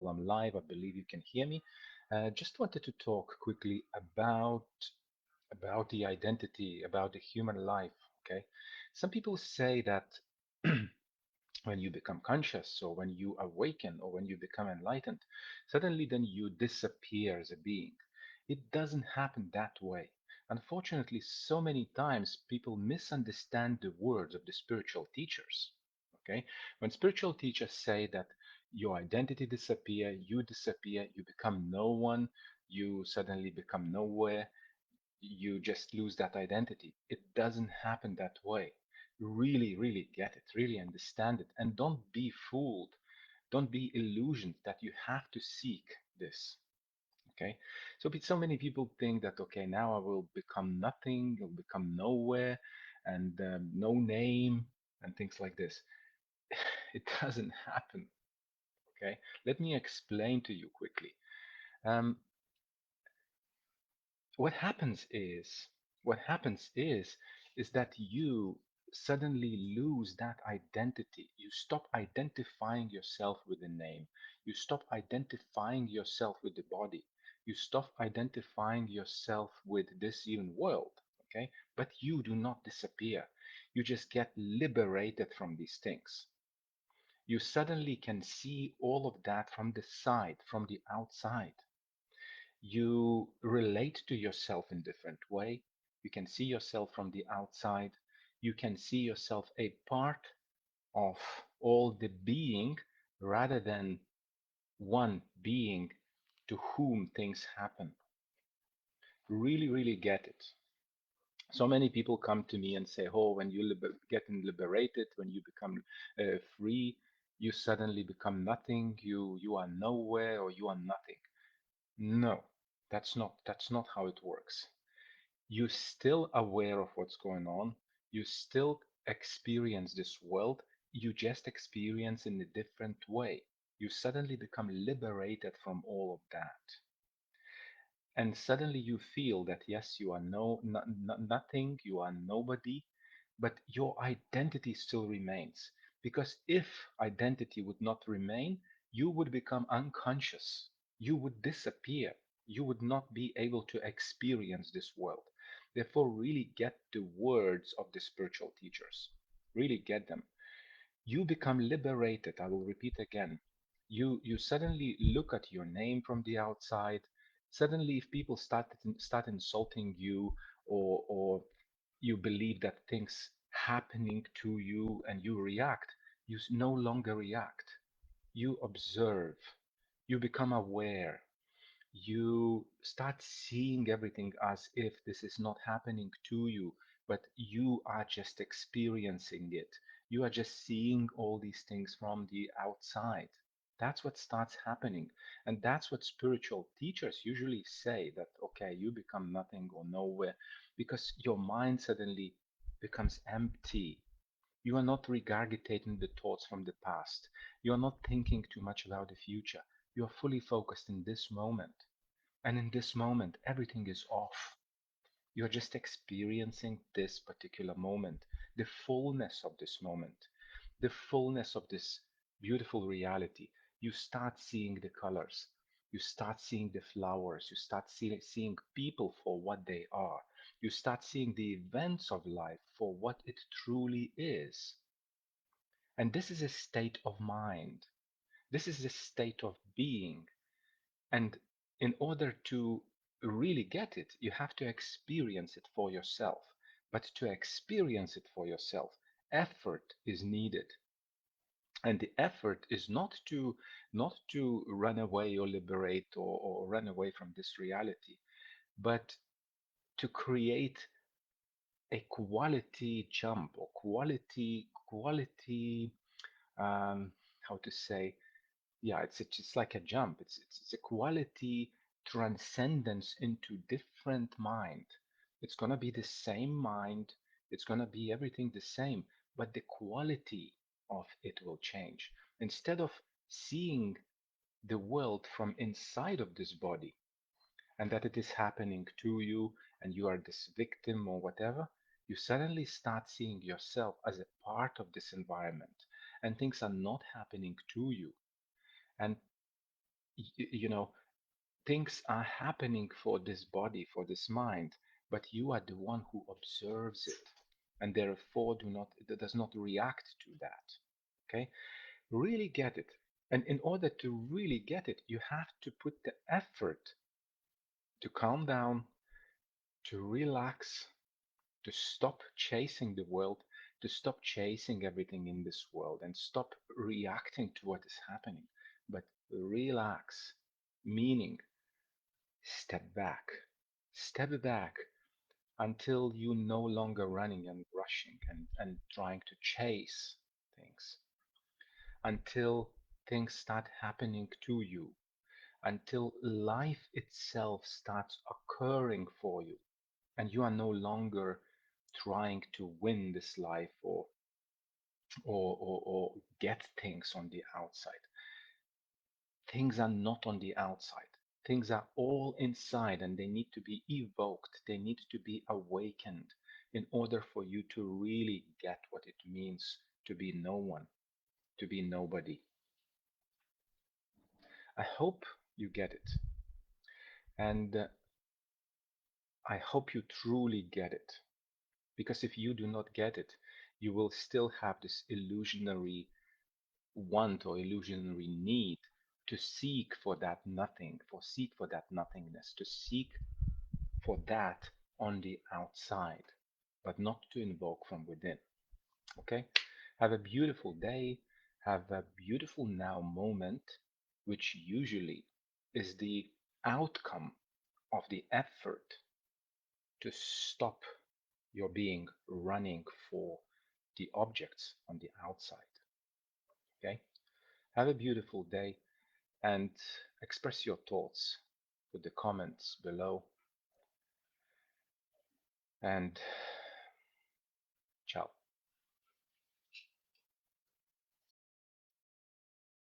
people. I'm live. I believe you can hear me. Just wanted to talk quickly about the identity, about the human life. Okay, some people say that when you become conscious, or when you awaken, or when you become enlightened, suddenly then you disappear as a being. It doesn't happen that way. Unfortunately, so many times people misunderstand the words of the spiritual teachers. Okay, when spiritual teachers say that your identity disappear, you become no one, you suddenly become nowhere, you just lose that identity. It doesn't happen that way. Really, really get it, really understand it, and don't be fooled. Don't be illusioned that you have to seek this. Okay, so many people think that okay, now I will become nothing, I'll become nowhere, and no name, and things like this. It doesn't happen. Okay, let me explain to you quickly. Um, what happens is what happens is that you suddenly lose that identity. You stop identifying yourself with the name. You stop identifying yourself with the body. You stop identifying yourself with this even world. Okay, but you do not disappear. You just get liberated from these things. You suddenly can see all of that from the side, from the outside. You relate to yourself in different way. You can see yourself from the outside. You can see yourself a part of all the being, rather than one being to whom things happen. Really, really get it. So many people come to me and say, oh, when you getting liberated, when you become free, you suddenly become nothing, you are nowhere, or you are nothing. No, that's not how it works. You're still aware of what's going on. You still experience this world. You just experience in a different way. You suddenly become liberated from all of that. And suddenly you feel that yes, you are nothing, you are nobody, but your identity still remains. Because if identity would not remain, you would become unconscious. You would disappear. You would not be able to experience this world. Therefore, really get the words of the spiritual teachers. Really get them. You become liberated. I will repeat again. You suddenly look at your name from the outside. Suddenly, if people start insulting you, or you believe that things happening to you and you react, you no longer react. You observe. You become aware. You start seeing everything as if this is not happening to you, but you are just experiencing it. You are just seeing all these things from the outside. That's what starts happening. And that's what spiritual teachers usually say, that, okay, you become nothing or nowhere because your mind suddenly becomes empty. You are not regurgitating the thoughts from the past. You are not thinking too much about the future. You are fully focused in this moment. And in this moment, everything is off. You're just experiencing this particular moment, the fullness of this moment, the fullness of this beautiful reality. You start seeing the colors. You start seeing the flowers. You start seeing people for what they are. You start seeing the events of life for what it truly is. And this is a state of mind. This is a state of being. And in order to really get it, you have to experience it for yourself. But to experience it for yourself, effort is needed. And the effort is not to run away or liberate, or run away from this reality, but to create a quality jump, or quality um, how to say, yeah, it's like a jump. It's a quality transcendence into different mind. It's gonna be the same mind. It's gonna be everything the same, but the quality of it will change. Instead of seeing the world from inside of this body, and that it is happening to you, and you are this victim or whatever, you suddenly start seeing yourself as a part of this environment, and things are not happening to you. And you know, things are happening for this body, for this mind, but you are the one who observes it, and therefore does not react to that. Okay, really get it. And in order to really get it, you have to put the effort to calm down, to relax, to stop chasing the world, to stop chasing everything in this world, and stop reacting to what is happening, but relax, meaning step back. Step back until you no longer running and rushing and trying to chase things, until things start happening to you, until life itself starts occurring for you, and you are no longer trying to win this life or get things on the outside. Things are not on the outside. Things are all inside, and they need to be evoked. They need to be awakened in order for you to really get what it means to be no one, to be nobody. I hope you get it. And I hope you truly get it. Because if you do not get it, you will still have this illusionary want or illusionary need to seek for that nothing, for seek for that nothingness, to seek for that on the outside, but not to invoke from within. Okay? Have a beautiful day. Have a beautiful now moment, which usually is the outcome of the effort to stop your being running for the objects on the outside. Okay? Have a beautiful day and express your thoughts with the comments below. And